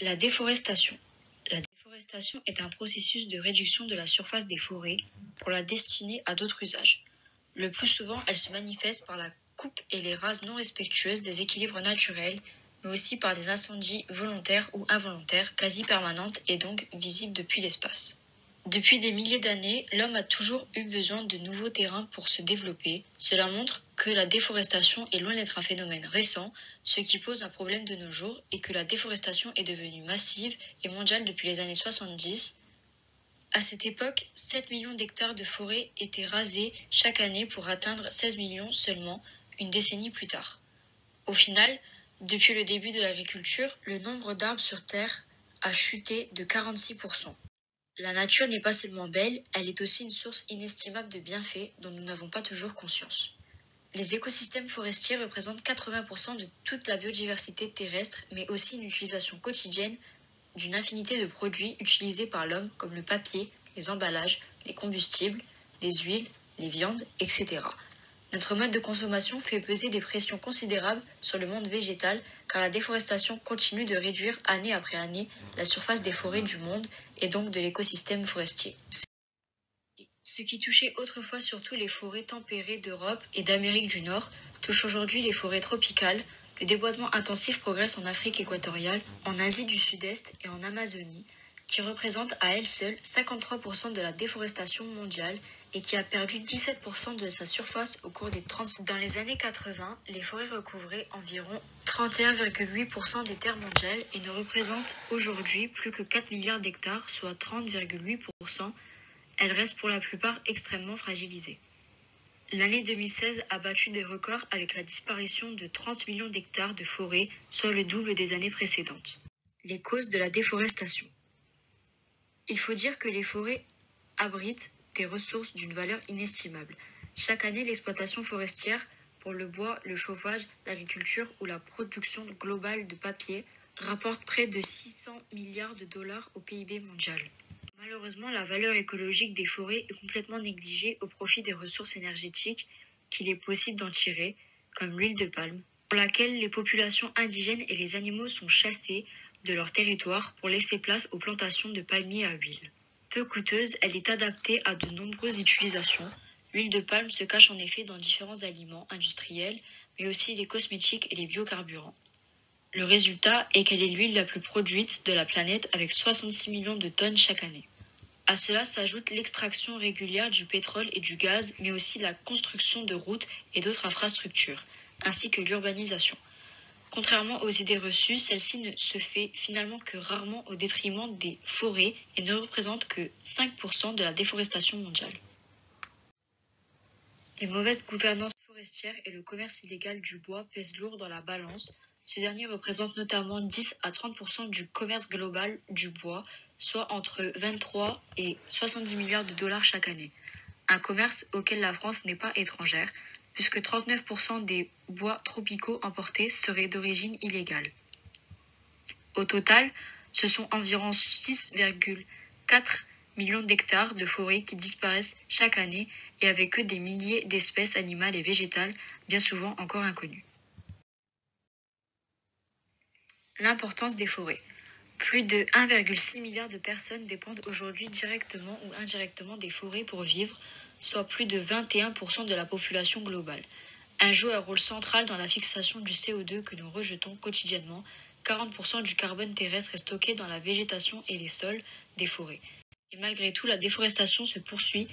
La déforestation. La déforestation est un processus de réduction de la surface des forêts pour la destiner à d'autres usages. Le plus souvent, elle se manifeste par la coupe et les rases non respectueuses des équilibres naturels, mais aussi par des incendies volontaires ou involontaires, quasi permanentes et donc visibles depuis l'espace. Depuis des milliers d'années, l'homme a toujours eu besoin de nouveaux terrains pour se développer. Cela montre que la déforestation est loin d'être un phénomène récent, ce qui pose un problème de nos jours, et que la déforestation est devenue massive et mondiale depuis les années 70. À cette époque, 7 millions d'hectares de forêts étaient rasés chaque année pour atteindre 16 millions seulement une décennie plus tard. Au final, depuis le début de l'agriculture, le nombre d'arbres sur Terre a chuté de 46%. La nature n'est pas seulement belle, elle est aussi une source inestimable de bienfaits dont nous n'avons pas toujours conscience. Les écosystèmes forestiers représentent 80% de toute la biodiversité terrestre, mais aussi une utilisation quotidienne d'une infinité de produits utilisés par l'homme comme le papier, les emballages, les combustibles, les huiles, les viandes, etc. Notre mode de consommation fait peser des pressions considérables sur le monde végétal car la déforestation continue de réduire année après année la surface des forêts du monde et donc de l'écosystème forestier. Ce qui touchait autrefois surtout les forêts tempérées d'Europe et d'Amérique du Nord touche aujourd'hui les forêts tropicales. Le déboisement intensif progresse en Afrique équatoriale, en Asie du Sud-Est et en Amazonie, qui représente à elle seule 53% de la déforestation mondiale et qui a perdu 17% de sa surface au cours des 30. Dans les années 80, les forêts recouvraient environ 31,8% des terres mondiales et ne représentent aujourd'hui plus que 4 milliards d'hectares, soit 30,8%. Elles restent pour la plupart extrêmement fragilisées. L'année 2016 a battu des records avec la disparition de 30 millions d'hectares de forêts, soit le double des années précédentes. Les causes de la déforestation. Il faut dire que les forêts abritent des ressources d'une valeur inestimable. Chaque année, l'exploitation forestière pour le bois, le chauffage, l'agriculture ou la production globale de papier rapporte près de 600 milliards de dollars au PIB mondial. Malheureusement, la valeur écologique des forêts est complètement négligée au profit des ressources énergétiques qu'il est possible d'en tirer, comme l'huile de palme, pour laquelle les populations indigènes et les animaux sont chassés de leur territoire pour laisser place aux plantations de palmiers à huile. Peu coûteuse, elle est adaptée à de nombreuses utilisations. L'huile de palme se cache en effet dans différents aliments industriels, mais aussi les cosmétiques et les biocarburants. Le résultat est qu'elle est l'huile la plus produite de la planète avec 66 millions de tonnes chaque année. À cela s'ajoute l'extraction régulière du pétrole et du gaz, mais aussi la construction de routes et d'autres infrastructures, ainsi que l'urbanisation. Contrairement aux idées reçues, celle-ci ne se fait finalement que rarement au détriment des forêts et ne représente que 5% de la déforestation mondiale. Les mauvaises gouvernances forestières et le commerce illégal du bois pèsent lourd dans la balance. Ce dernier représente notamment 10 à 30% du commerce global du bois, soit entre 23 et 70 milliards de dollars chaque année. Un commerce auquel la France n'est pas étrangère, puisque 39% des bois tropicaux importés seraient d'origine illégale. Au total, ce sont environ 6,4 millions d'hectares de forêts qui disparaissent chaque année et avec eux des milliers d'espèces animales et végétales, bien souvent encore inconnues. L'importance des forêts. Plus de 1,6 milliard de personnes dépendent aujourd'hui directement ou indirectement des forêts pour vivre, soit plus de 21% de la population globale. Elles jouent un rôle central dans la fixation du CO2 que nous rejetons quotidiennement. 40% du carbone terrestre est stocké dans la végétation et les sols des forêts. Et malgré tout, la déforestation se poursuit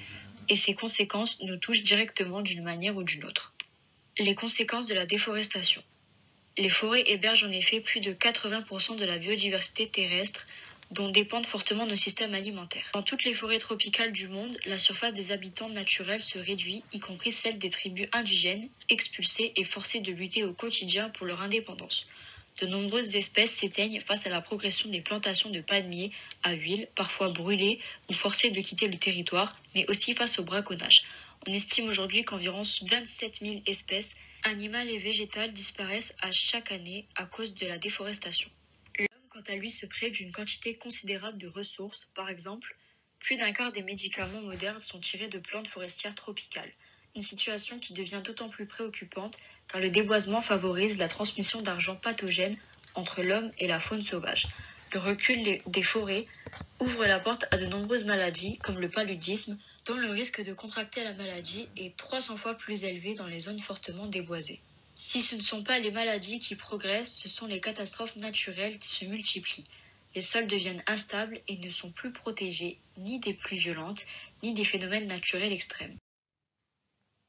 et ses conséquences nous touchent directement d'une manière ou d'une autre. Les conséquences de la déforestation. Les forêts hébergent en effet plus de 80% de la biodiversité terrestre dont dépendent fortement nos systèmes alimentaires. Dans toutes les forêts tropicales du monde, la surface des habitants naturels se réduit, y compris celle des tribus indigènes, expulsées et forcées de lutter au quotidien pour leur indépendance. De nombreuses espèces s'éteignent face à la progression des plantations de palmiers à huile, parfois brûlées ou forcées de quitter le territoire, mais aussi face au braconnage. On estime aujourd'hui qu'environ 27 000 espèces animales et végétales disparaissent à chaque année à cause de la déforestation. L'homme, quant à lui, se prive d'une quantité considérable de ressources. Par exemple, plus d'un quart des médicaments modernes sont tirés de plantes forestières tropicales. Une situation qui devient d'autant plus préoccupante car le déboisement favorise la transmission d'agents pathogènes entre l'homme et la faune sauvage. Le recul des forêts ouvre la porte à de nombreuses maladies, comme le paludisme, dont le risque de contracter la maladie est 300 fois plus élevé dans les zones fortement déboisées. Si ce ne sont pas les maladies qui progressent, ce sont les catastrophes naturelles qui se multiplient. Les sols deviennent instables et ne sont plus protégés ni des pluies violentes, ni des phénomènes naturels extrêmes.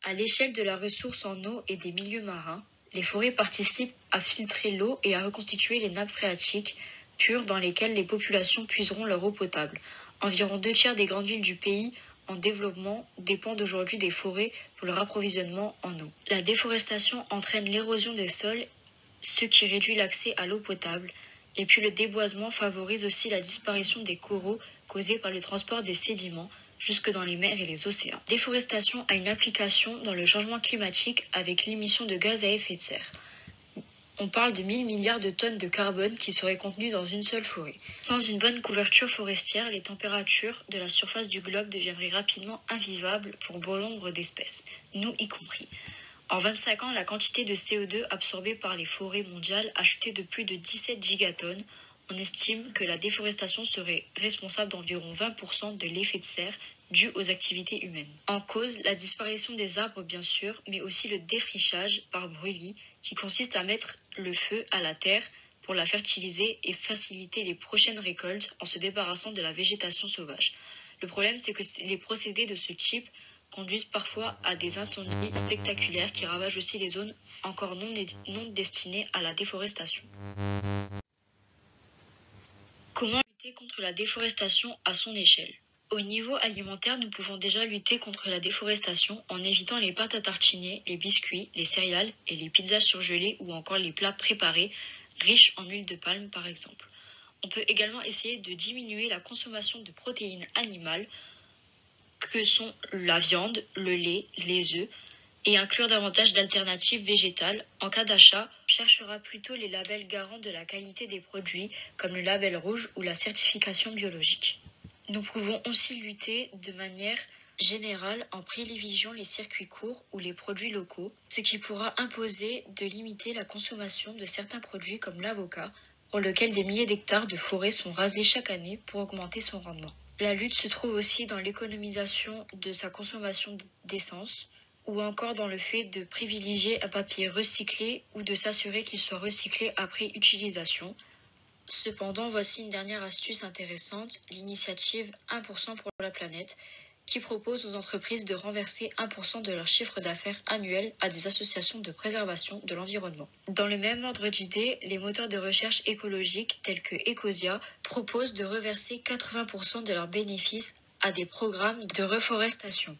À l'échelle de la ressource en eau et des milieux marins, les forêts participent à filtrer l'eau et à reconstituer les nappes phréatiques pures dans lesquelles les populations puiseront leur eau potable. Environ 2/3 des grandes villes du pays en développement dépendent aujourd'hui des forêts pour leur approvisionnement en eau. La déforestation entraîne l'érosion des sols, ce qui réduit l'accès à l'eau potable. Et puis le déboisement favorise aussi la disparition des coraux causée par le transport des sédiments jusque dans les mers et les océans. La déforestation a une application dans le changement climatique avec l'émission de gaz à effet de serre. On parle de 1000 milliards de tonnes de carbone qui seraient contenues dans une seule forêt. Sans une bonne couverture forestière, les températures de la surface du globe deviendraient rapidement invivables pour bon nombre d'espèces, nous y compris. En 25 ans, la quantité de CO2 absorbée par les forêts mondiales a chuté de plus de 17 gigatonnes. On estime que la déforestation serait responsable d'environ 20% de l'effet de serre dû aux activités humaines. En cause, la disparition des arbres bien sûr, mais aussi le défrichage par brûlis qui consiste à mettre le feu à la terre pour la fertiliser et faciliter les prochaines récoltes en se débarrassant de la végétation sauvage. Le problème, c'est que les procédés de ce type conduisent parfois à des incendies spectaculaires qui ravagent aussi les zones encore non destinées à la déforestation. Comment lutter contre la déforestation à son échelle ? Au niveau alimentaire, nous pouvons déjà lutter contre la déforestation en évitant les pâtes à tartiner, les biscuits, les céréales et les pizzas surgelées ou encore les plats préparés riches en huile de palme par exemple. On peut également essayer de diminuer la consommation de protéines animales que sont la viande, le lait, les œufs, et inclure davantage d'alternatives végétales. En cas d'achat, on cherchera plutôt les labels garants de la qualité des produits, comme le label rouge ou la certification biologique. Nous pouvons aussi lutter de manière générale en privilégiant les circuits courts ou les produits locaux, ce qui pourra imposer de limiter la consommation de certains produits comme l'avocat, pour lequel des milliers d'hectares de forêts sont rasés chaque année pour augmenter son rendement. La lutte se trouve aussi dans l'économisation de sa consommation d'essence, ou encore dans le fait de privilégier un papier recyclé ou de s'assurer qu'il soit recyclé après utilisation. Cependant, voici une dernière astuce intéressante, l'initiative 1% pour la planète, qui propose aux entreprises de renverser 1% de leur chiffre d'affaires annuel à des associations de préservation de l'environnement. Dans le même ordre d'idées, les moteurs de recherche écologiques tels que Ecosia proposent de reverser 80% de leurs bénéfices à des programmes de reforestation.